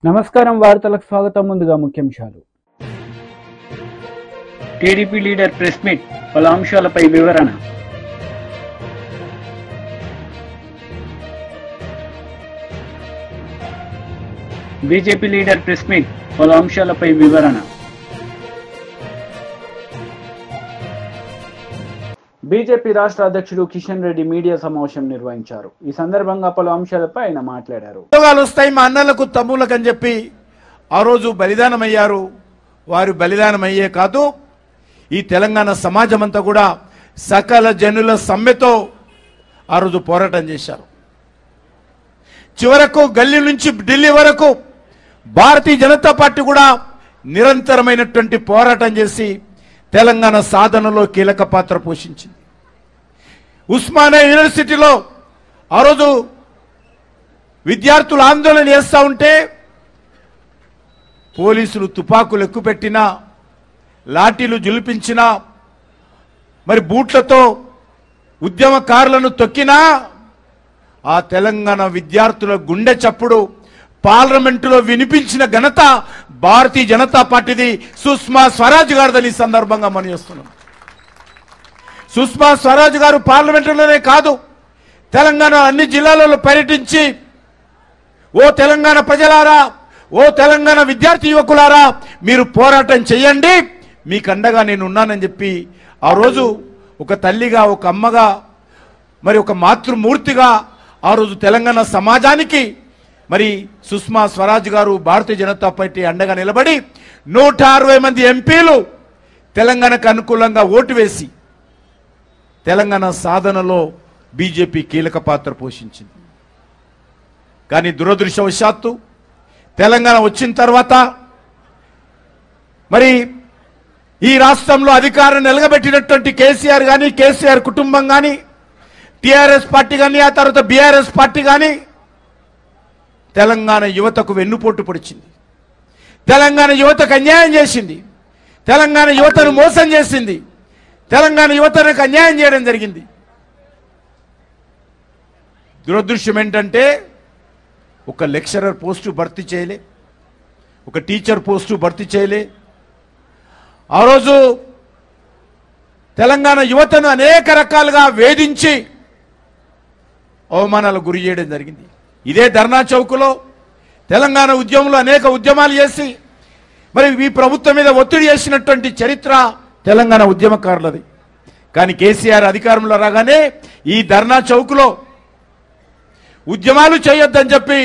నమస్కారం వార్తలకు స్వాగతం. ముందుగా ముఖ్యాంశాలు. టీడీపీ లీడర్ ప్రెస్ మీట్, పలు అంశాలపై వివరణ. బీజేపీ లీడర్ ప్రెస్ మీట్, పలు అంశాలపై వివరణ. బీజేపీ రాష్ట్ర అధ్యక్షుడు కిషన్ రెడ్డి మీడియా సమావేశం నిర్వహించారు. ఈ సందర్భంగా పలు అంశాలపై ఆయన మాట్లాడారు. ఉద్యోగాలు వస్తాయి మా అన్నలకు తమ్ములకు అని చెప్పి ఆ రోజు బలిదానం అయ్యారు. వారు బలిదానం అయ్యే కాదు, ఈ తెలంగాణ సమాజం అంతా కూడా సకల జనుల సమ్మెతో ఆ రోజు పోరాటం చేశారు. చివరకు గల్లీ నుంచి ఢిల్లీ వరకు భారతీయ జనతా పార్టీ కూడా నిరంతరమైనటువంటి పోరాటం చేసి తెలంగాణ సాధనలో కీలక పాత్ర పోషించింది. ఉస్మానియా యూనివర్సిటీలో ఆ రోజు విద్యార్థులు ఆందోళన చేస్తూ ఉంటే పోలీసులు తుపాకులు ఎక్కుపెట్టినా, లాఠీలు జులిపించినా, మరి బూట్లతో ఉద్యమకారులను తొక్కినా ఆ తెలంగాణ విద్యార్థుల గుండె చప్పుడు పార్లమెంటులో వినిపించిన ఘనత భారతీయ జనతా పార్టీది. సుష్మా స్వరాజ్ గారిదని ఈ సందర్భంగా మనం చేస్తున్నాం. సుష్మా స్వరాజ్ గారు పార్లమెంటులోనే కాదు, తెలంగాణ అన్ని జిల్లాలలో పర్యటించి, ఓ తెలంగాణ ప్రజలారా, ఓ తెలంగాణ విద్యార్థి యువకులారా, మీరు పోరాటం చేయండి, మీకు అండగా నేను ఉన్నానని చెప్పి ఆ రోజు ఒక తల్లిగా, ఒక అమ్మగా, మరి ఒక మాతృమూర్తిగా ఆ రోజు తెలంగాణ సమాజానికి మరి సుష్మా స్వరాజ్ గారు భారతీయ జనతా పార్టీ అండగా నిలబడి 160 మంది ఎంపీలు తెలంగాణకు అనుకూలంగా ఓటు వేసి తెలంగాణ సాధనలో బీజేపీ కీలక పాత్ర పోషించింది. కానీ దురదృష్టవశాత్తు తెలంగాణ వచ్చిన తర్వాత మరి ఈ రాష్ట్రంలో అధికారం నిలగబెట్టినటువంటి కేసీఆర్ కానీ, కేసీఆర్ కుటుంబం కానీ, టీఆర్ఎస్ పార్టీ కానీ, ఆ తర్వాత బీఆర్ఎస్ పార్టీ కానీ తెలంగాణ యువతకు వెన్నుపోటు పొడిచింది. తెలంగాణ యువతకు అన్యాయం చేసింది. తెలంగాణ యువతను మోసం చేసింది. తెలంగాణ యువతకు అన్యాయం చేయడం జరిగింది. దురదృష్టం ఏంటంటే ఒక లెక్చరర్ పోస్టు భర్తీ చేయలే, ఒక టీచర్ పోస్టు భర్తీ చేయలే. ఆ రోజు తెలంగాణ యువతను అనేక రకాలుగా వేధించి అవమానాలకు గురి చేయడం జరిగింది. ఇదే ధర్నా చౌక్లో తెలంగాణ ఉద్యమంలో అనేక ఉద్యమాలు చేసి మరి ఈ ప్రభుత్వం మీద ఒత్తిడి చేసినటువంటి చరిత్ర తెలంగాణ ఉద్యమకారులది. కానీ కేసీఆర్ అధికారంలో రాగానే ఈ ధర్నా చౌక్లో ఉద్యమాలు చేయొద్దని చెప్పి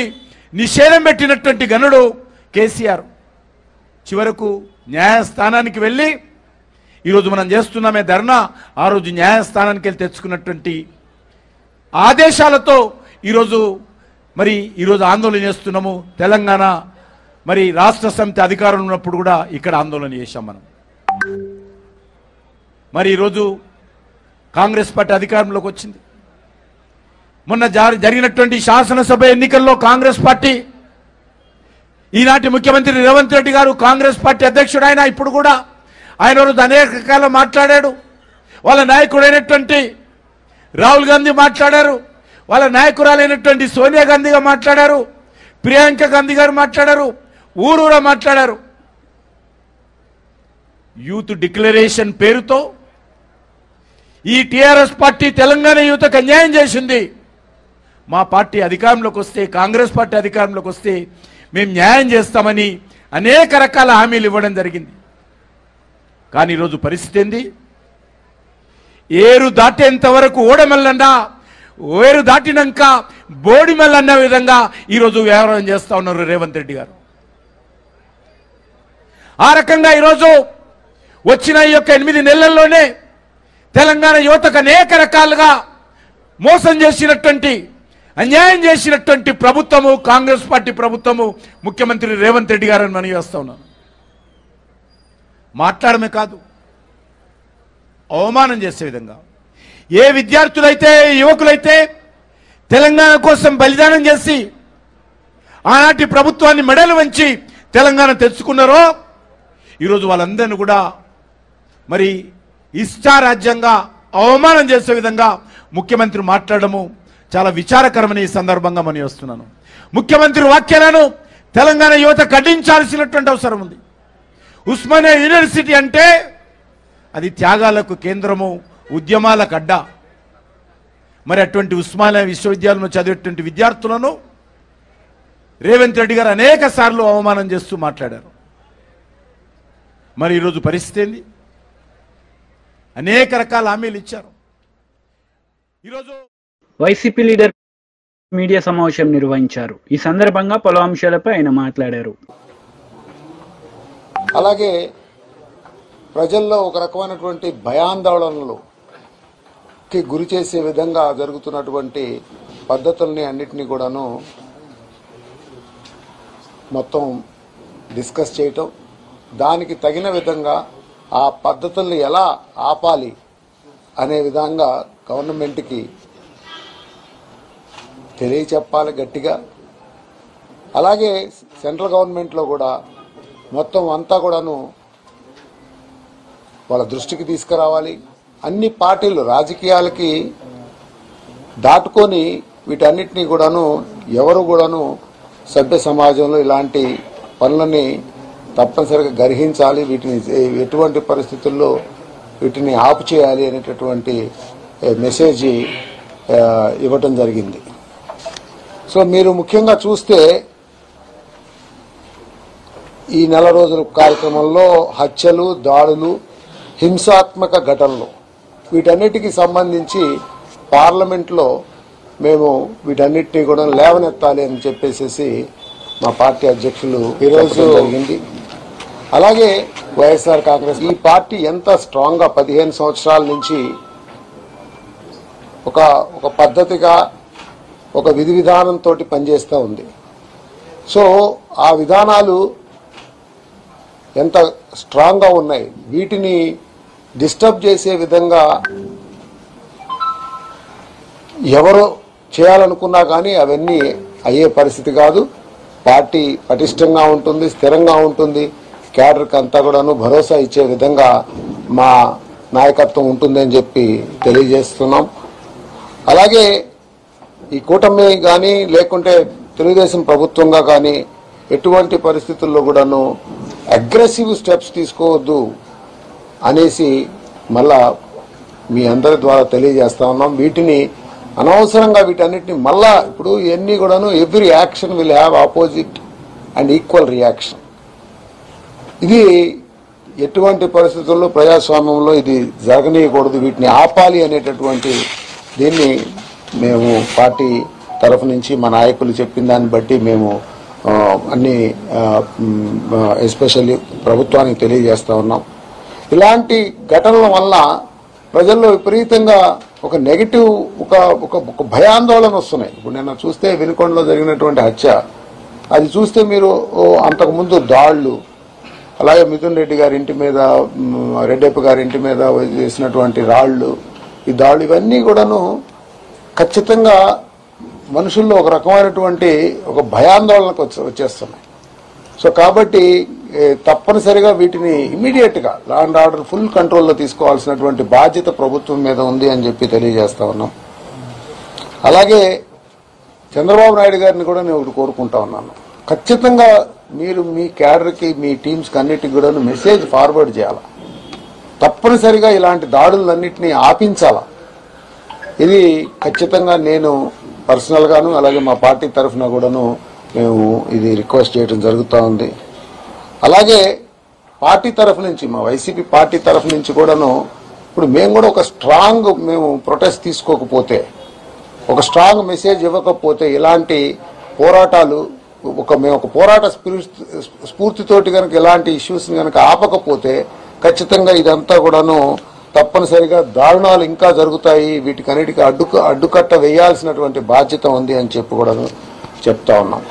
నిషేధం పెట్టినటువంటి గనుడు కేసీఆర్. చివరకు న్యాయస్థానానికి వెళ్ళి ఈరోజు మనం చేస్తున్నామే ధర్నా, ఆ రోజు న్యాయస్థానానికి వెళ్ళి తెచ్చుకున్నటువంటి ఆదేశాలతో ఈరోజు ఆందోళన చేస్తున్నాము. తెలంగాణ మరి రాష్ట్ర సమితి అధికారంలో ఉన్నప్పుడు కూడా ఇక్కడ ఆందోళన చేశాం మనం. మరి ఈరోజు కాంగ్రెస్ పార్టీ అధికారంలోకి వచ్చింది. మొన్న జరిగినటువంటి శాసనసభ ఎన్నికల్లో కాంగ్రెస్ పార్టీ, ఈనాటి ముఖ్యమంత్రి రేవంత్ రెడ్డి గారు కాంగ్రెస్ పార్టీ అధ్యక్షుడు, ఆయన ఇప్పుడు కూడా ఆయన రోజు అనేక రకాల మాట్లాడాడు. వాళ్ళ నాయకుడైనటువంటి రాహుల్ గాంధీ మాట్లాడారు, వాళ్ళ నాయకురాలైనటువంటి సోనియా గాంధీగా మాట్లాడారు, ప్రియాంక గాంధీ గారు మాట్లాడారు, ఊరూరా మాట్లాడారు. యూత్ డిక్లరేషన్ పేరుతో ఈ టీఆర్ఎస్ పార్టీ తెలంగాణ యువతకు అన్యాయం చేసింది. మా పార్టీ అధికారంలోకి వస్తే, కాంగ్రెస్ పార్టీ అధికారంలోకి వస్తే మేము న్యాయం చేస్తామని అనేక రకాల హామీలు ఇవ్వడం జరిగింది. కానీ ఈరోజు పరిస్థితి ఏంది? ఏరు దాటేంత వరకు ఓడమల్లన్నా, ఏరు దాటినాక బోడిమల్లన్న విధంగా ఈరోజు వ్యవహారం చేస్తా ఉన్నారు రేవంత్ రెడ్డి గారు. ఆ రకంగా ఈరోజు వచ్చిన ఈ యొక్క 8 నెలల్లోనే తెలంగాణ యువతకు అనేక రకాలుగా మోసం చేసినటువంటి, అన్యాయం చేసినటువంటి ప్రభుత్వము కాంగ్రెస్ పార్టీ ప్రభుత్వము, ముఖ్యమంత్రి రేవంత్ రెడ్డి గారని మనం చేస్తా ఉన్నాను. మాట్లాడమే కాదు, అవమానం చేసే విధంగా ఏ విద్యార్థులైతే, యువకులైతే తెలంగాణ కోసం బలిదానం చేసి ఆనాటి ప్రభుత్వాన్ని మెడలు వంచి తెలంగాణ తెచ్చుకున్నారో ఈరోజు వాళ్ళందరినీ కూడా మరి ఇష్టారాజ్యంగా అవమానం చేసే విధంగా ముఖ్యమంత్రి మాట్లాడడము చాలా విచారకరమని ఈ సందర్భంగా మనం చేస్తున్నాను. ముఖ్యమంత్రి వ్యాఖ్యలను తెలంగాణ యువత ఖండించాల్సినటువంటి అవసరం ఉంది. ఉస్మానియా యూనివర్సిటీ అంటే అది త్యాగాలకు కేంద్రము, ఉద్యమాలకు అడ్డా. మరి అటువంటి ఉస్మానియా విశ్వవిద్యాలయంలో చదివేటువంటి విద్యార్థులను రేవంత్ రెడ్డి గారు అనేక సార్లు అవమానం చేస్తూ మాట్లాడారు. మరి ఈరోజు పరిస్థితి ఏంది? అనేక రకాల హామీలు ఇచ్చారు. ఈరోజు వైసీపీ లీడర్ మీడియా సమావేశం నిర్వహించారు. ఈ సందర్భంగా పలు అంశాలపై ఆయన మాట్లాడారు. అలాగే ప్రజల్లో ఒక రకమైనటువంటి భయాందోళనలుకి గురి చేసే విధంగా జరుగుతున్నటువంటి పద్ధతుల్ని అన్నిటినీ కూడాను మొత్తం డిస్కస్ చేయటం, దానికి తగిన విధంగా ఆ పద్ధతుల్ని ఎలా ఆపాలి అనే విధంగా గవర్నమెంట్కి తెలియచెప్పాలి గట్టిగా. అలాగే సెంట్రల్ గవర్నమెంట్లో కూడా మొత్తం అంతా కూడాను వాళ్ళ దృష్టికి తీసుకురావాలి. అన్ని పార్టీలు రాజకీయాలకి దాటుకొని వీటన్నిటినీ కూడాను ఎవరు కూడాను సభ్య సమాజంలో ఇలాంటి పనులని తప్పనిసరిగా గ్రహించాలి, వీటిని ఎటువంటి పరిస్థితుల్లో వీటిని ఆపు చేయాలి అనేటటువంటి మెసేజ్ ఇవ్వటం జరిగింది. సో మీరు ముఖ్యంగా చూస్తే ఈ నెల రోజుల కార్యక్రమంలో హత్యలు, దాడులు, హింసాత్మక ఘటనలు వీటన్నిటికీ సంబంధించి పార్లమెంట్లో మేము వీటన్నిటినీ కూడా లేవనెత్తాలి అని చెప్పేసి మా పార్టీ అధ్యక్షులు ఈరోజు జరిగింది. అలాగే వైఎస్ఆర్ కాంగ్రెస్ ఈ పార్టీ ఎంత స్ట్రాంగ్ గా 15 సంవత్సరాల నుంచి ఒక పద్ధతిగా ఒక విధి విధానంతో పనిచేస్తూ ఉంది. సో ఆ విధానాలు ఎంత స్ట్రాంగ్ గా ఉన్నాయి, వీటిని డిస్టర్బ్ చేసే విధంగా ఎవరు చేయాలనుకున్నా కానీ అవన్నీ అయ్యే పరిస్థితి కాదు. పార్టీ పటిష్టంగా ఉంటుంది, స్థిరంగా ఉంటుంది, క్యాడర్కి అంతా కూడాను భరోసా ఇచ్చే విధంగా మా నాయకత్వం ఉంటుందని చెప్పి తెలియజేస్తున్నాం. అలాగే ఈ కూటమి కానీ లేకుంటే తెలుగుదేశం ప్రభుత్వంగా కానీ ఎటువంటి పరిస్థితుల్లో కూడాను అగ్రెసివ్ స్టెప్స్ తీసుకోవద్దు అనేసి మళ్ళా మీ అందరి ద్వారా తెలియజేస్తా ఉన్నాం. వీటిని అనవసరంగా వీటన్నిటిని మళ్ళా ఇప్పుడు ఇవన్నీ కూడాను every action will have opposite and equal reaction. ఇది ఎటువంటి పరిస్థితుల్లో ప్రజాస్వామ్యంలో ఇది జరగనీయకూడదు, వీటిని ఆపాలి అనేటటువంటి దీన్ని మేము పార్టీ తరఫు నుంచి మా నాయకులు చెప్పిన దాన్ని బట్టి మేము అన్ని ఎస్పెషల్లీ ప్రభుత్వానికి తెలియజేస్తా ఉన్నాం. ఇలాంటి ఘటనల వల్ల ప్రజల్లో విపరీతంగా ఒక నెగిటివ్ ఒక భయాందోళన వస్తున్నాయి. ఇప్పుడు నిన్న చూస్తే వినుకొండలో జరిగినటువంటి హత్య, అది చూస్తే మీరు అంతకుముందు దాళ్లు, అలాగే మిథున్ రెడ్డి గారి ఇంటి మీద, రెడ్డప్ప గారి ఇంటి మీద వేసినటువంటి రాళ్లు, ఈ దాళ్లు ఇవన్నీ కూడాను ఖచ్చితంగా మనుషుల్లో ఒక రకమైనటువంటి ఒక భయాందోళనకు వచ్చేస్తున్నాయి. సో కాబట్టి తప్పనిసరిగా వీటిని ఇమీడియట్ గా లా అండ్ ఆర్డర్ ఫుల్ కంట్రోల్లో తీసుకోవాల్సినటువంటి బాధ్యత ప్రభుత్వం మీద ఉంది అని చెప్పి తెలియజేస్తా ఉన్నాం. అలాగే చంద్రబాబు నాయుడు గారిని కూడా నేను ఒకటి కోరుకుంటా ఉన్నాను, ఖచ్చితంగా మీరు మీ క్యాడర్కి, మీ టీమ్స్కి అన్నిటికి కూడా మెసేజ్ ఫార్వర్డ్ చేయాలి. తప్పనిసరిగా ఇలాంటి దాడులన్నింటినీ ఆపించాలా. ఇది ఖచ్చితంగా నేను పర్సనల్ గాను అలాగే మా పార్టీ తరఫున కూడాను మేము ఇది రిక్వెస్ట్ చేయడం జరుగుతూ ఉంది. అలాగే పార్టీ తరఫు నుంచి, మా వైసీపీ పార్టీ తరఫు నుంచి కూడాను ఇప్పుడు మేము కూడా ఒక స్ట్రాంగ్ మేము ప్రొటెస్ట్ తీసుకోకపోతే, ఒక స్ట్రాంగ్ మెసేజ్ ఇవ్వకపోతే, ఇలాంటి పోరాటాలు మేము ఒక పోరాట స్ఫూర్తితోటి కనుక ఇలాంటి ఇష్యూస్ కనుక ఆపకపోతే ఖచ్చితంగా ఇదంతా కూడాను తప్పనిసరిగా దారుణాలు ఇంకా జరుగుతాయి, వీటికన్నిటికీ అడ్డుకట్ట వేయాల్సినటువంటి బాధ్యత ఉంది అని చెప్పి కూడా చెప్తా ఉన్నాం.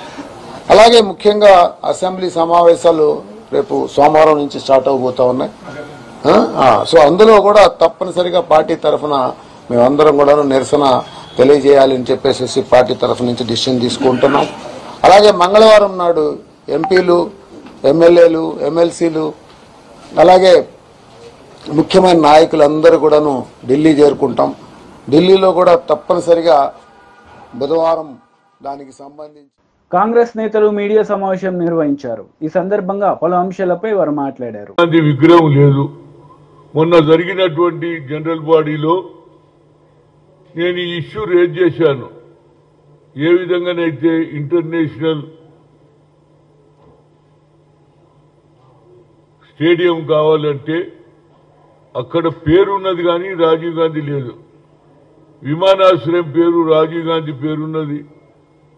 అలాగే ముఖ్యంగా అసెంబ్లీ సమావేశాలు రేపు సోమవారం నుంచి స్టార్ట్ అవబోతా ఉన్నాయి. సో అందులో కూడా తప్పనిసరిగా పార్టీ తరఫున మేమందరం కూడా నిరసన తెలియజేయాలని చెప్పేసి పార్టీ తరఫు నుంచి డిసిషన్ తీసుకుంటున్నాం. అలాగే మంగళవారం నాడు ఎంపీలు, ఎమ్మెల్యేలు, ఎమ్మెల్సీలు అలాగే ముఖ్యమైన నాయకులందరూ కూడాను ఢిల్లీ చేరుకుంటాం. ఢిల్లీలో కూడా తప్పనిసరిగా బుధవారం దానికి సంబంధించి కాంగ్రెస్ నేతలు మీడియా సమావేశం నిర్వహించారు. ఈ సందర్భంగా పలు అంశాలపై వారు మాట్లాడారు. విగ్రహం లేదు. మొన్న జరిగినటువంటి జనరల్ బాడీలో నేను ఈ ఇష్యూ రేజ్ చేశాను. ఏ విధంగానైతే ఇంటర్నేషనల్ స్టేడియం కావాలంటే అక్కడ పేరున్నది కానీ రాజీవ్ గాంధీ లేదు. విమానాశ్రయం పేరు రాజీవ్ గాంధీ పేరున్నది.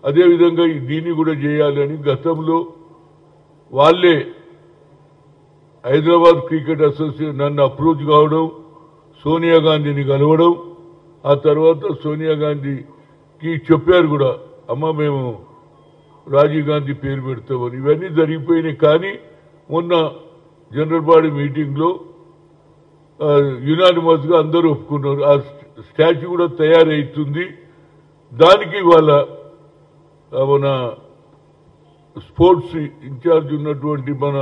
అదేవిధంగా దీన్ని కూడా చేయాలని గతంలో వాళ్ళే హైదరాబాద్ క్రికెట్ అసోసియేషన్ నన్ను అప్రోచ్ కావడం, సోనియా గాంధీని కలవడం, ఆ తర్వాత సోనియా గాంధీకి చెప్పారు కూడా, అమ్మ మేము రాజీవ్ గాంధీ పేరు పెడతామని. ఇవన్నీ జరిగిపోయినాయి. కానీ మొన్న జనరల్ బాడీ మీటింగ్లో యునానిమస్ గా అందరూ ఒప్పుకున్నారు. ఆ స్టాచ్యూ కూడా తయారవుతుంది. దానికి వాళ్ళ మన స్పోర్ట్స్ ఇన్ఛార్జ్ ఉన్నటువంటి మన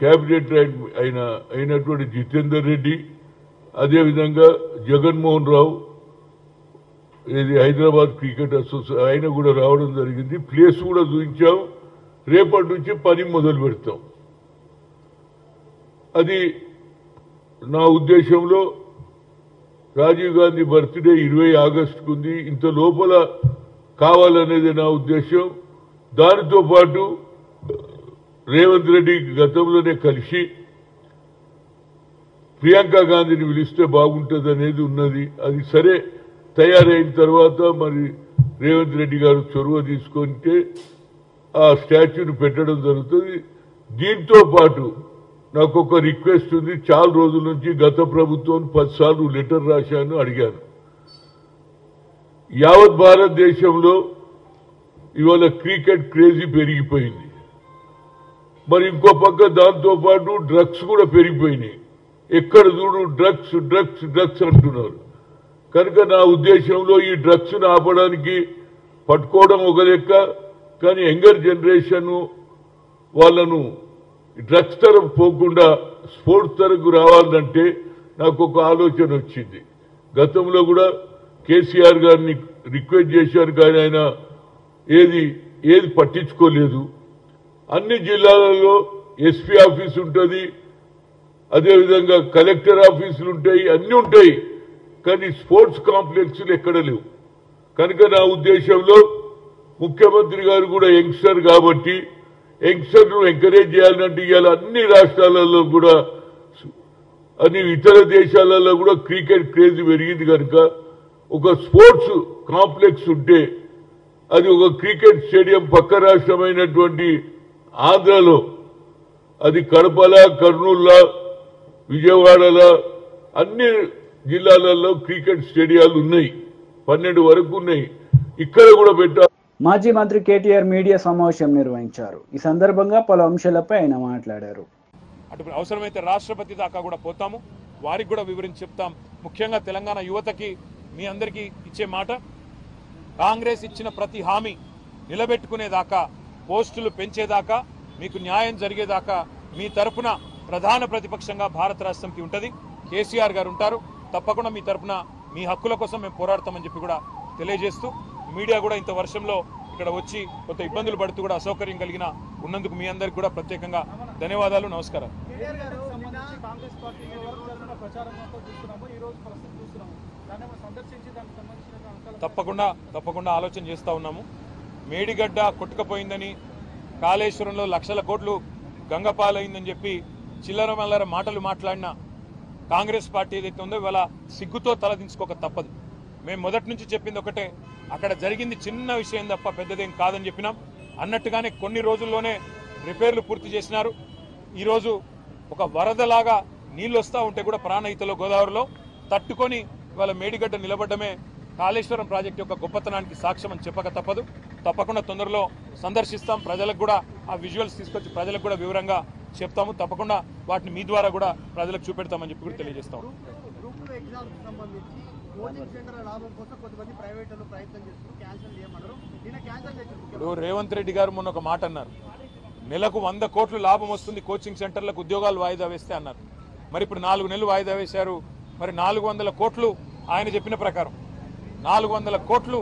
క్యాబినెట్ అయినటువంటి జితేందర్ రెడ్డి, అదేవిధంగా జగన్మోహన్ రావు, ఇది హైదరాబాద్ క్రికెట్ అసోసియేషన్ ఆయన కూడా రావడం జరిగింది. ప్లేస్ కూడా చూపించాం. రేపటి నుంచి పని మొదలు పెడతాం. అది నా ఉద్దేశంలో రాజీవ్ గాంధీ బర్త్డే 20 ఆగస్టుకు ఉంది. ఇంత లోపల కావాలనేది నా ఉద్దేశం. దానితో పాటు రేవంత్ రెడ్డి గతంలోనే కలిసి ప్రియాంక గాంధీని పిలిస్తే బాగుంటుంది అనేది ఉన్నది. అది సరే తయారైన తర్వాత మరి రేవంత్ రెడ్డి గారు చొరవ తీసుకుంటే ఆ స్టాచ్యూని పెట్టడం జరుగుతుంది. దీంతో పాటు నాకు ఒక రిక్వెస్ట్ ఉంది. చాలా రోజుల నుంచి గత ప్రభుత్వం 10 సార్లు లెటర్ రాశాను, అడిగాను. యావత్ భారతదేశంలో ఇవాళ క్రికెట్ క్రేజీ పెరిగిపోయింది. మరి ఇంకో పక్క దాంతో పాటు డ్రగ్స్ కూడా పెరిగిపోయినాయి. ఎక్కడ చూడు డ్రగ్స్ డ్రగ్స్ డ్రగ్స్ అంటున్నారు. కనుక నా ఉద్దేశంలో ఈ డ్రగ్స్ ను ఆపడానికి పట్టుకోవడం ఒక లెక్క, కానీ యంగర్ జనరేషన్ వాళ్ళను డ్రగ్స్ తరఫు పోకుండా స్పోర్ట్స్ తరఫు రావాలంటే నాకు ఒక ఆలోచన వచ్చింది. గతంలో కూడా కేసీఆర్ గారిని రిక్వెస్ట్ చేశారు, కానీ ఆయన ఏది పట్టించుకోలేదు. అన్ని జిల్లాలలో ఎస్పీ ఆఫీస్ ఉంటుంది, అదేవిధంగా కలెక్టర్ ఆఫీసులు ఉంటాయి, అన్ని ఉంటాయి. కానీ స్పోర్ట్స్ కాంప్లెక్స్లు ఎక్కడ లేవు. కనుక నా ఉద్దేశంలో ముఖ్యమంత్రి గారు కూడా యంగ్స్టర్ కాబట్టి యంగ్స్టర్ను ఎంకరేజ్ చేయాలంటే ఇవాళ అన్ని రాష్ట్రాలలో కూడా అన్ని ఇతర దేశాలలో కూడా క్రికెట్ క్రేజ్ పెరిగింది. కనుక ఒక స్పోర్ట్స్ కాంప్లెక్స్ ఉంటే అది ఒక క్రికెట్ స్టేడియం పక్క రాష్ట్రమైనటువంటి ఆంధ్రలో అది కడపల, కర్నూలులో, విజయవాడలో అన్ని జిల్లాలలో క్రికెట్ స్టేడియాలు ఉన్నాయి. 12 వరకు ఉన్నాయి. ఇక్కడ కూడా పెట్టారు. మాజీ మంత్రి కేటీఆర్ మీడియా సమావేశం నిర్వహించారు. ఈ సందర్భంగా పలు అంశాలపై ఆయన మాట్లాడారు. అటు అవసరమైతే రాష్ట్రపతి దాకా కూడా పోతాము, వారికి కూడా వివరించి చెప్తాం. ముఖ్యంగా తెలంగాణ యువతకి మీ అందరికీ ఇచ్చే మాట, కాంగ్రెస్ ఇచ్చిన ప్రతి హామీ నిలబెట్టుకునేదాకా, పోస్టులు పెంచేదాకా, మీకు న్యాయం జరిగేదాకా మీ తరపున ప్రధాన ప్రతిపక్షంగా భారత రాష్ట్రంకి ఉంటుంది. కేసీఆర్ గారు ఉంటారు. తప్పకుండా మీ తరపున మీ హక్కుల కోసం మేము పోరాడతామని చెప్పి కూడా తెలియజేస్తూ, మీడియా కూడా ఇంత వర్షంలో ఇక్కడ వచ్చి కొంత ఇబ్బందులు పడుతూ కూడా అసౌకర్యం కలిగిన ఉన్నందుకు మీ అందరికీ కూడా ప్రత్యేకంగా ధన్యవాదాలు, నమస్కారం. తప్పకుండా ఆలోచన చేస్తూ ఉన్నాము. మేడిగడ్డ కొట్టుకపోయిందని, కాళేశ్వరంలో లక్షల కోట్లు గంగపాలైందని చెప్పి చిల్లర మల్లర మాటలు మాట్లాడిన కాంగ్రెస్ పార్టీ ఏదైతే ఉందో ఇవాళ సిగ్గుతో తలదించుకోక తప్పదు. మేము మొదటి నుంచి చెప్పింది ఒకటే, అక్కడ జరిగింది చిన్న విషయం తప్ప పెద్దదేం కాదని చెప్పినాం. అన్నట్టుగానే కొన్ని రోజుల్లోనే రిపేర్లు పూర్తి చేసినారు. ఈరోజు ఒక వరదలాగా నీళ్ళు వస్తూ ఉంటే కూడా ప్రాణహితలో గోదావరిలో తట్టుకొని ఇవాళ మేడిగడ్డ నిలబడ్డమే కాళేశ్వరం ప్రాజెక్టు యొక్క గొప్పతనానికి సాక్ష్యం అని చెప్పక తప్పదు. తప్పకుండా తొందరలో సందర్శిస్తాం. ప్రజలకు కూడా ఆ విజువల్స్ తీసుకొచ్చి ప్రజలకు కూడా వివరంగా చెప్తాము. తప్పకుండా వాటిని మీ ద్వారా కూడా ప్రజలకు చూపెడతామని చెప్పి కూడా తెలియజేస్తాం. ఇప్పుడు రేవంత్ రెడ్డి గారు మొన్న ఒక మాట అన్నారు, నెలకు 100 కోట్లు లాభం వస్తుంది కోచింగ్ సెంటర్లకు ఉద్యోగాలు వాయిదా వేస్తే అన్నారు. మరి ఇప్పుడు 4 నెలలు వాయిదా వేశారు. మరి 400 కోట్లు ఆయన చెప్పిన ప్రకారం 400 కోట్లు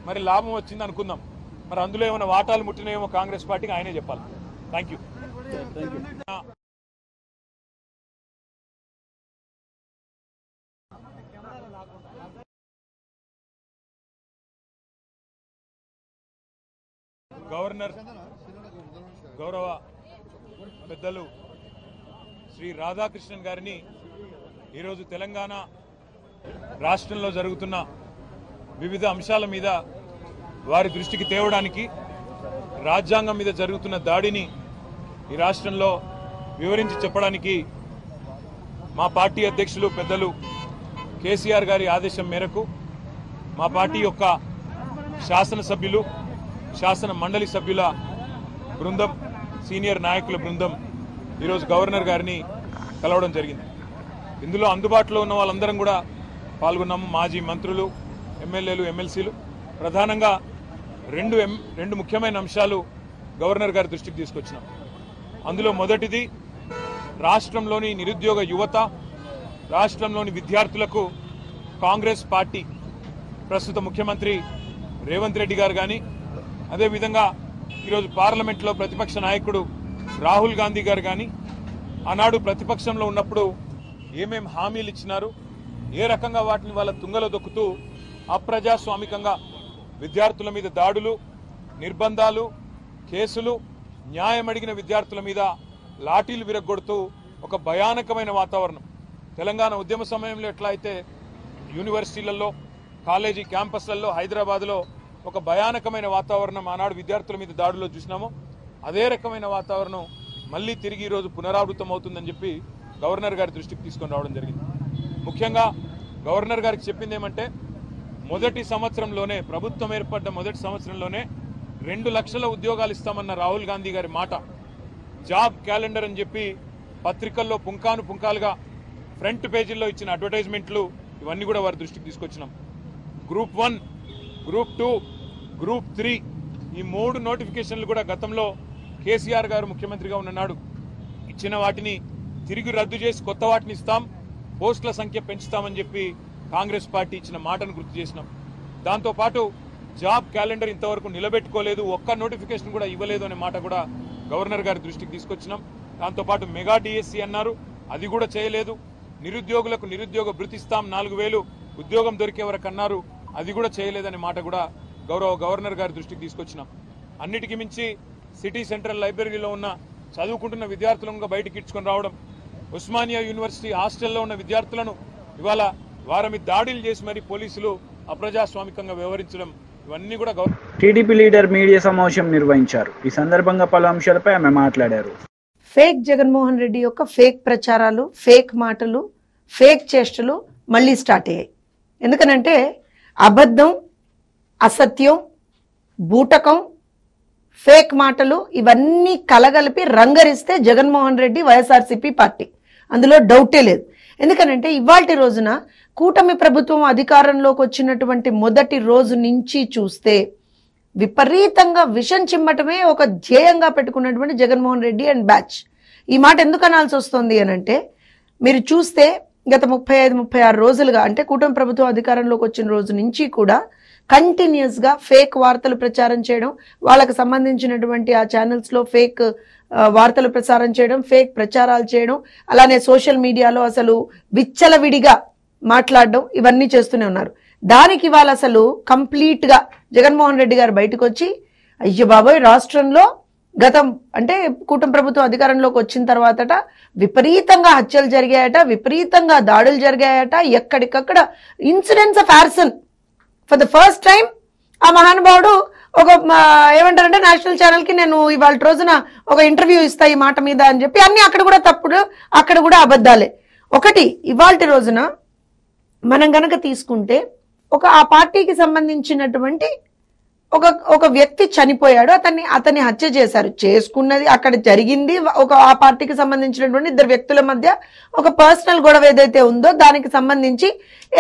మరి లాభం వచ్చింది అనుకుందాం. మరి అందులో ఏమైనా వాటాలు ముట్టినాయేమో కాంగ్రెస్ పార్టీకి ఆయనే చెప్పాలి. Thank you. గవర్నర్ గౌరవ పెద్దలు శ్రీ రాధాకృష్ణన్ గారిని ఈరోజు తెలంగాణ రాష్ట్రంలో జరుగుతున్న వివిధ అంశాల మీద వారి దృష్టికి తేవడానికి, రాజ్యాంగం మీద జరుగుతున్న దాడిని ఈ రాష్ట్రంలో వివరించి చెప్పడానికి మా పార్టీ అధ్యక్షులు పెద్దలు కేసీఆర్ గారి ఆదేశం మేరకు మా పార్టీ యొక్క శాసనసభ్యులు, శాసన మండలి సభ్యుల బృందం, సీనియర్ నాయకుల బృందం ఈరోజు గవర్నర్ గారిని కలవడం జరిగింది. ఇందులో అందుబాటులో ఉన్న వాళ్ళందరం కూడా పాల్గొన్నాము. మాజీ మంత్రులు, ఎమ్మెల్యేలు, ఎమ్మెల్సీలు. ప్రధానంగా రెండు ముఖ్యమైన అంశాలు గవర్నర్ గారి దృష్టికి తీసుకొచ్చినాం. అందులో మొదటిది, రాష్ట్రంలోని నిరుద్యోగ యువత, రాష్ట్రంలోని విద్యార్థులకు కాంగ్రెస్ పార్టీ ప్రస్తుత ముఖ్యమంత్రి రేవంత్ రెడ్డి గారు కానీ, అదేవిధంగా ఈరోజు పార్లమెంట్లో ప్రతిపక్ష నాయకుడు రాహుల్ గాంధీ గారు కానీ ఆనాడు ప్రతిపక్షంలో ఉన్నప్పుడు ఏమేం హామీలు ఇచ్చినారు, ఏ రకంగా వాటిని వాళ్ళ తుంగలో దొక్కుతూ అప్రజాస్వామికంగా విద్యార్థుల మీద దాడులు, నిర్బంధాలు, కేసులు, న్యాయం అడిగిన విద్యార్థుల మీద లాఠీలు విరగొడుతూ ఒక భయానకమైన వాతావరణం. తెలంగాణ ఉద్యమ సమయంలో ఎట్లా అయితే యూనివర్సిటీలలో, కాలేజీ క్యాంపస్లలో, హైదరాబాద్లో ఒక భయానకమైన వాతావరణం ఆనాడు విద్యార్థుల మీద దాడుల్లో చూసినామో, అదే రకమైన వాతావరణం మళ్ళీ తిరిగి ఈరోజు పునరావృతం అవుతుందని చెప్పి గవర్నర్ గారి దృష్టికి తీసుకొని రావడం జరిగింది. ముఖ్యంగా గవర్నర్ గారికి చెప్పింది ఏమంటే, మొదటి సంవత్సరంలోనే, ప్రభుత్వం ఏర్పడ్డ మొదటి సంవత్సరంలోనే 2 లక్షల ఉద్యోగాలు ఇస్తామన్న రాహుల్ గాంధీ గారి మాట, జాబ్ క్యాలెండర్ అని చెప్పి పత్రికల్లో పుంకాలుగా ఫ్రంట్ పేజీల్లో ఇచ్చిన అడ్వర్టైజ్మెంట్లు, ఇవన్నీ కూడా వారి దృష్టికి తీసుకొచ్చినాం. గ్రూప్ 1, గ్రూప్ 2, గ్రూప్ 3 ఈ 3 నోటిఫికేషన్లు కూడా గతంలో కేసీఆర్ గారు ముఖ్యమంత్రిగా ఉన్ననాడు ఇచ్చిన వాటిని తిరిగి రద్దు చేసి కొత్త వాటిని ఇస్తాం, పోస్టుల సంఖ్య పెంచుతామని చెప్పి కాంగ్రెస్ పార్టీ ఇచ్చిన మాటను గుర్తు చేసినాం. దాంతోపాటు జాబ్ క్యాలెండర్ ఇంతవరకు నిలబెట్టుకోలేదు, ఒక్క నోటిఫికేషన్ కూడా ఇవ్వలేదు అనే మాట కూడా గవర్నర్ గారి దృష్టికి తీసుకొచ్చినాం. దాంతోపాటు మెగా డిఎస్సి అన్నారు, అది కూడా చేయలేదు. నిరుద్యోగులకు నిరుద్యోగ భృతి ఇస్తాం 4000 ఉద్యోగం దొరికే వరకు అన్నారు, అది కూడా చేయలేదనే మాట కూడా గవర్నర్ గారి దృష్టికి తీసుకొచ్చినాం. అన్నిటికీ మించి సిటీ సెంట్రల్ లైబ్రరీలో ఉన్న చదువుకుంటున్న విద్యార్థులను బయటికి ఇచ్చుకొని రావడం, ఉస్మానియా యూనివర్సిటీ హాస్టల్లో ఉన్న విద్యార్థులను ఇవాళ వారి మీద దాడులు చేసి మరి పోలీసులు అప్రజాస్వామికంగా వ్యవహరించడం, ఇవన్నీ కూడా టీడీపీ లీడర్ మీడియా సమావేశం నిర్వహించారు. ఈ సందర్భంగా పలు అంశాలపై ఆమె మాట్లాడారు. ఫేక్ జగన్మోహన్ రెడ్డి యొక్క ఫేక్ ప్రచారాలు, ఫేక్ మాటలు, ఫేక్ చేష్టలు మళ్ళీ స్టార్ట్ అయ్యాయి. ఎందుకనంటే అబద్ధం, అసత్యం, బూటకం, ఫేక్ మాటలు ఇవన్నీ కలగలిపి రంగరిస్తే జగన్మోహన్ రెడ్డి వైఎస్ఆర్సీపీ పార్టీ, అందులో డౌటే లేదు. ఎందుకనంటే ఇవాల్టి రోజున కూటమి ప్రభుత్వం అధికారంలోకి వచ్చినటువంటి మొదటి రోజు నుంచి చూస్తే విపరీతంగా విషం చిమ్మటమే ఒక ధ్యేయంగా పెట్టుకున్నటువంటి జగన్మోహన్ రెడ్డి అండ్ బ్యాచ్. ఈ మాట ఎందుకు అనాల్సి వస్తుంది అనంటే, మీరు చూస్తే గత 35-36 రోజులుగా, అంటే కూటమి ప్రభుత్వం అధికారంలోకి వచ్చిన రోజు నుంచి కూడా కంటిన్యూస్ గా ఫేక్ వార్తలు ప్రచారం చేయడం, వాళ్ళకు సంబంధించినటువంటి ఆ ఛానల్స్ లో ఫేక్ వార్తలు ప్రసారం చేయడం, ఫేక్ ప్రచారాలు చేయడం, అలానే సోషల్ మీడియాలో అసలు విచ్చలవిడిగా మాట్లాడడం, ఇవన్నీ చేస్తూనే ఉన్నారు. దానికి వాళ్ళు అసలు కంప్లీట్ గా జగన్మోహన్ రెడ్డి గారు బయటకు వచ్చి, అయ్యో బాబోయ్ రాష్ట్రంలో గతం అంటే కూటమి ప్రభుత్వం అధికారంలోకి వచ్చిన తర్వాతట విపరీతంగా హత్యలు జరిగాయట, విపరీతంగా దాడులు జరిగాయట, ఎక్కడికక్కడ incidents of arson. For the first time ఆ మహానుభావుడు ఒక ఏమంటారంటే నేషనల్ ఛానల్ కి నేను ఇవాళ రోజున ఒక ఇంటర్వ్యూ ఇస్తా ఈ మాట మీద అని చెప్పి, అన్ని అక్కడ కూడా తప్పుడు, అక్కడ కూడా అబద్ధాలే. ఒకటి ఇవాళ రోజున మనం గనక తీసుకుంటే ఆ పార్టీకి సంబంధించినటువంటి ఒక వ్యక్తి చనిపోయాడు, అతన్ని హత్య చేశారు. చేసుకున్నది అక్కడ జరిగింది ఆ పార్టీకి సంబంధించినటువంటి 2 వ్యక్తుల మధ్య ఒక పర్సనల్ గొడవ ఏదైతే ఉందో దానికి సంబంధించి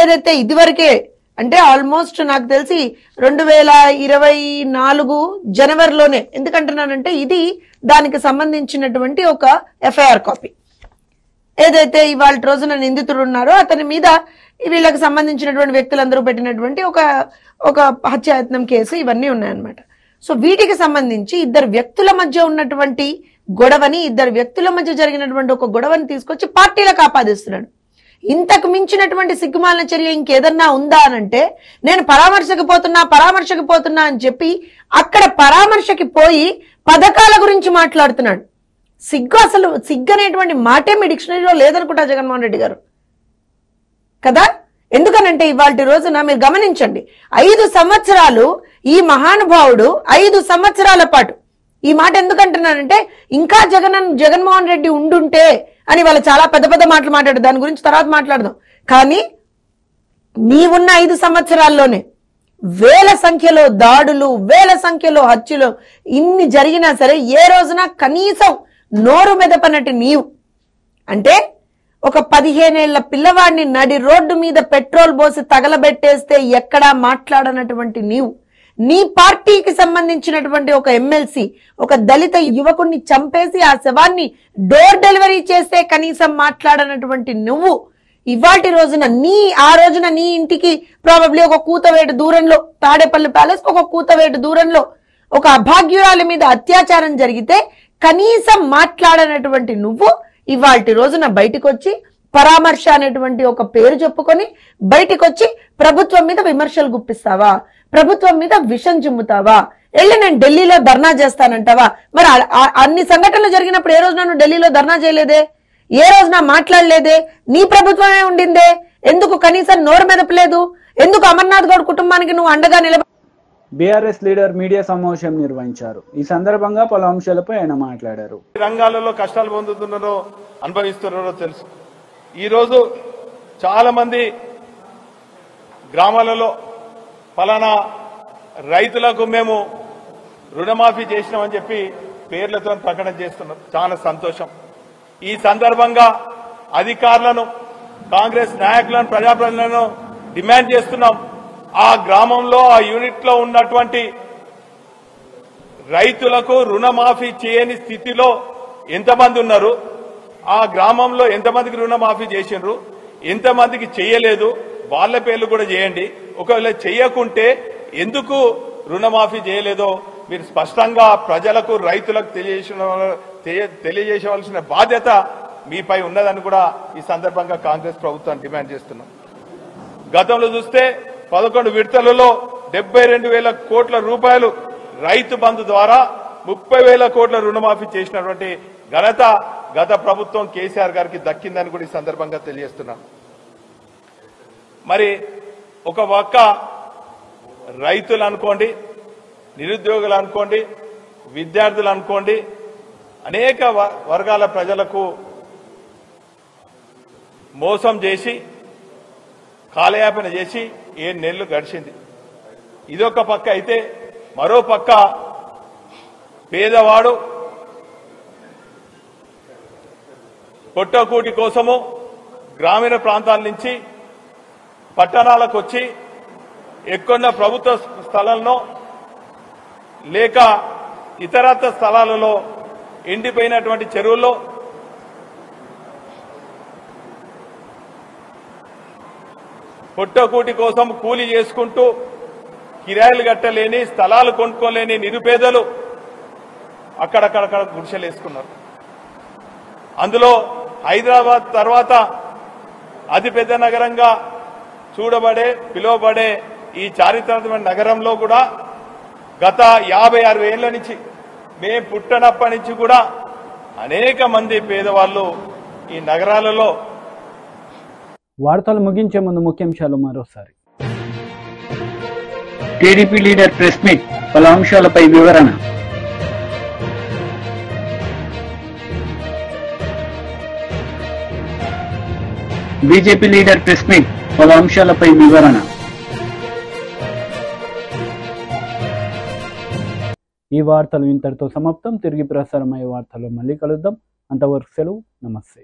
ఏదైతే ఇదివరకే అంటే ఆల్మోస్ట్ నాకు తెలిసి 2024 జనవరిలోనే, ఎందుకంటున్నానంటే ఇది దానికి సంబంధించినటువంటి ఒక ఎఫ్ఐఆర్ కాపీ. ఏదైతే ఇవాళ రోజున నిందితుడు ఉన్నారో అతని మీద వీళ్ళకి సంబంధించినటువంటి వ్యక్తులందరూ పెట్టినటువంటి ఒక హత్యాయత్నం కేసు, ఇవన్నీ ఉన్నాయన్నమాట. సో వీటికి సంబంధించి ఇద్దరు వ్యక్తుల మధ్య ఉన్నటువంటి గొడవని, ఇద్దరు వ్యక్తుల మధ్య జరిగినటువంటి ఒక గొడవని తీసుకొచ్చి పార్టీలకు ఆపాదిస్తున్నాడు. ఇంతకు మించినటువంటి సిగ్గుమాలిన చర్య ఇంకేదన్నా ఉందా అనంటే, నేను పరామర్శకు పోతున్నా అని చెప్పి అక్కడ పరామర్శకి పోయి పథకాల గురించి మాట్లాడుతున్నాడు. అసలు సిగ్గు అనేటువంటి మాటే మీ డిక్షనరీలో లేదనుకుంటా జగన్మోహన్ రెడ్డి గారు కదా. ఎందుకనంటే ఇవాళ రోజున మీరు గమనించండి, 5 సంవత్సరాలు ఈ మహానుభావుడు 5 సంవత్సరాల పాటు, ఈ మాట ఎందుకంటున్నానంటే ఇంకా జగన్మోహన్ రెడ్డి ఉండుంటే అని వాళ్ళు చాలా పెద్ద పెద్ద మాటలు మాట్లాడారు, దాని గురించి తర్వాత మాట్లాడదాం. కానీ నీవున్న 5 సంవత్సరాల్లోనే వేల సంఖ్యలో దాడులు, వేల సంఖ్యలో హత్యలు ఇన్ని జరిగినా సరే ఏ రోజున కనీసం నోరు మెదపనట్టు నీవు, అంటే ఒక 15 ఏళ్ల పిల్లవాడిని నడి రోడ్డు మీద పెట్రోల్ పోసి తగలబెట్టేస్తే ఎక్కడా మాట్లాడనటువంటి నీవు, నీ పార్టీకి సంబంధించినటువంటి ఒక ఎమ్మెల్సీ ఒక దళిత యువకుడిని చంపేసి ఆ శవాన్ని డోర్ డెలివరీ చేస్తే కనీసం మాట్లాడనటువంటి నువ్వు ఇవాటి రోజున ఆ రోజున నీ ఇంటికి ప్రాబబ్లీ ఒక కూతవేటు దూరంలో, తాడేపల్లి ప్యాలెస్ ఒక కూతవేటు దూరంలో ఒక అభాగ్యురాలి మీద అత్యాచారం జరిగితే కనీసం మాట్లాడనటువంటి నువ్వు ఇవాల్టి రోజున బయటకు వచ్చి పరామర్శ అనేటువంటి ఒక పేరు చెప్పుకొని బయటకు వచ్చి ప్రభుత్వం మీద విమర్శలు గుప్పిస్తావా, ప్రభుత్వం మీద విషం చిమ్ముతావా, వెళ్ళి నేను ఢిల్లీలో ధర్నా చేస్తానంటావా? మరి అన్ని సంఘటనలు జరిగినప్పుడు ఏ రోజున నువ్వు ఢిల్లీలో ధర్నా చేయలేదే, ఏ రోజున మాట్లాడలేదే, నీ ప్రభుత్వమే ఉండిందే, ఎందుకు కనీసం నోరు మెదపలేదు, ఎందుకు అమర్నాథ్ గౌడ్ కుటుంబానికి నువ్వు అండగా బీఆర్ఎస్ లీడర్ మీడియా సమావేశం నిర్వహించారు. ఈ సందర్భంగా పలు అంశాలపై ఆయన మాట్లాడారు. రంగాలలో కష్టాలు పొందుతున్నారో అనుభవిస్తున్నారో తెలుసు. ఈరోజు చాలా మంది గ్రామాలలో ఫలానా రైతులకు మేము రుణమాఫీ చేసినామని చెప్పి పేర్లతో ప్రకటన చేస్తున్నారు. చాలా సంతోషం. ఈ సందర్భంగా అధికారులను, కాంగ్రెస్ నాయకులను, ప్రజాప్రతినిధులను డిమాండ్ చేస్తున్నాం. ఆ గ్రామంలో, ఆ యూనిట్ లో ఉన్నటువంటి రైతులకు రుణమాఫీ చేయని స్థితిలో ఎంతమంది ఉన్నారు, ఆ గ్రామంలో ఎంతమందికి రుణమాఫీ చేసిండ్రు, ఎంతమందికి చేయలేదు, వాళ్ళ పేర్లు కూడా చేయండి. ఒకవేళ చేయకుంటే ఎందుకు రుణమాఫీ చేయలేదో మీరు స్పష్టంగా ప్రజలకు, రైతులకు తెలియజేయవలసిన బాధ్యత మీపై ఉన్నదని కూడా ఈ సందర్భంగా కాంగ్రెస్ ప్రభుత్వాన్ని డిమాండ్ చేస్తున్నాం. గతంలో చూస్తే 11 విడతలలో 72,000 కోట్ల రూపాయలు రైతు బంధు ద్వారా 30,000 కోట్ల రుణమాఫీ చేసినటువంటి ఘనత గత ప్రభుత్వం కేసీఆర్ గారికి దక్కిందని కూడా ఈ సందర్భంగా తెలియజేస్తున్నాం. మరి ఒక పక్క రైతులు అనుకోండి, నిరుద్యోగులు అనుకోండి, విద్యార్థులు అనుకోండి, అనేక వర్గాల ప్రజలకు మోసం చేసి, కాలయాపన చేసి 7 నెలలు గడిచింది. ఇదొక పక్క అయితే, మరో పక్క పేదవాడు పొట్టకూటి కోసము గ్రామీణ ప్రాంతాల నుంచి పట్టణాలకు వచ్చి ఎక్కడున్న ప్రభుత్వ స్థలాల్లో లేక ఇతరత్ర స్థలాలలో ఎండిపోయినటువంటి చెరువుల్లో పొట్టకూటి కోసం కూలీ చేసుకుంటూ కిరాయిలు కట్టలేని, స్థలాలు కొనుక్కోలేని నిరుపేదలు అక్కడక్కడక్కడ గుడిసెలు వేసుకున్నారు. అందులో హైదరాబాద్ తర్వాత అతిపెద్ద నగరంగా పిలువబడే ఈ చారిత్రాత్మక నగరంలో కూడా గత 50-60 ఏళ్ల నుంచి, మేము పుట్టనప్పటి నుంచి కూడా అనేక మంది పేదవాళ్ళు ఈ నగరాలలో. వార్తలు ముగించే ముందు ముఖ్యాంశాలు మరోసారి. టీడీపీ లీడర్ ప్రెస్ మీట్, పలు అంశాలపై వివరణ. బీజేపీ లీడర్ ప్రెస్ మీట్, పలు అంశాలపై వివరణ. ఈ వార్తలు ఇంతటితో సమాప్తం. తిరిగి ప్రసారమయ్యే వార్తల్లో మళ్ళీ కలుద్దాం. అంతవరకు సెలవు. నమస్తే.